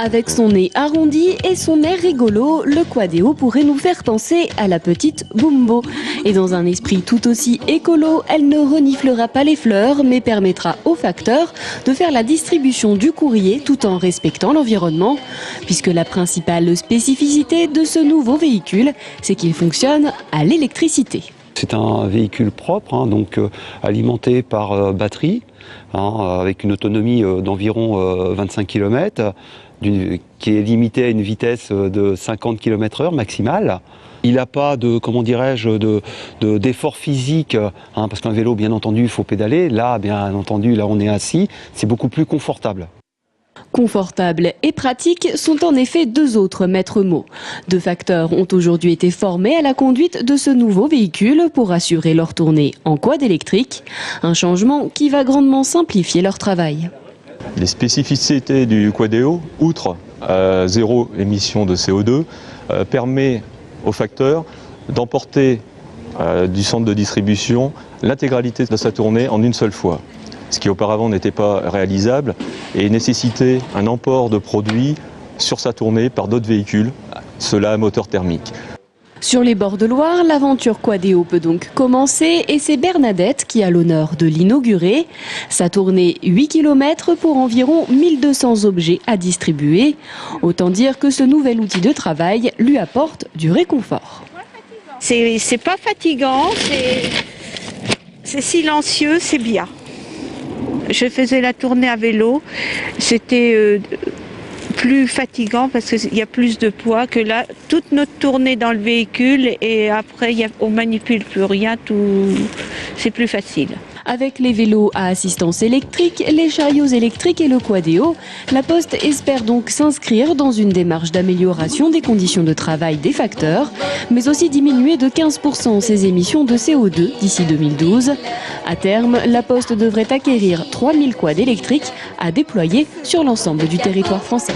Avec son nez arrondi et son air rigolo, le Quadéo pourrait nous faire penser à la petite Bumbo. Et dans un esprit tout aussi écolo, elle ne reniflera pas les fleurs, mais permettra aux facteurs de faire la distribution du courrier tout en respectant l'environnement. Puisque la principale spécificité de ce nouveau véhicule, c'est qu'il fonctionne à l'électricité. C'est un véhicule propre, donc alimenté par batterie, avec une autonomie d'environ 25 km, qui est limitée à une vitesse de 50 km/h maximale. Il n'a pas d'effort physique, parce qu'un vélo, bien entendu, il faut pédaler. Là, bien entendu, là on est assis, c'est beaucoup plus confortable. Confortable et pratique sont en effet deux autres maîtres mots. Deux facteurs ont aujourd'hui été formés à la conduite de ce nouveau véhicule pour assurer leur tournée en quad électrique, un changement qui va grandement simplifier leur travail. Les spécificités du Quadéo, outre zéro émission de CO2, permet aux facteurs d'emporter du centre de distribution l'intégralité de sa tournée en une seule fois, ce qui auparavant n'était pas réalisable et nécessitait un emport de produits sur sa tournée par d'autres véhicules, cela à moteur thermique. Sur les bords de Loire, l'aventure Quadéo peut donc commencer et c'est Bernadette qui a l'honneur de l'inaugurer. Sa tournée 8 km pour environ 1200 objets à distribuer. Autant dire que ce nouvel outil de travail lui apporte du réconfort. C'est pas fatigant, c'est silencieux, c'est bien. Je faisais la tournée à vélo, c'était plus fatigant parce qu'il y a plus de poids que là. Toute notre tournée dans le véhicule et après on manipule plus rien, c'est plus facile. Avec les vélos à assistance électrique, les chariots électriques et le Quadéo, la Poste espère donc s'inscrire dans une démarche d'amélioration des conditions de travail des facteurs, mais aussi diminuer de 15% ses émissions de CO2 d'ici 2012. À terme, la Poste devrait acquérir 3000 quads électriques à déployer sur l'ensemble du territoire français.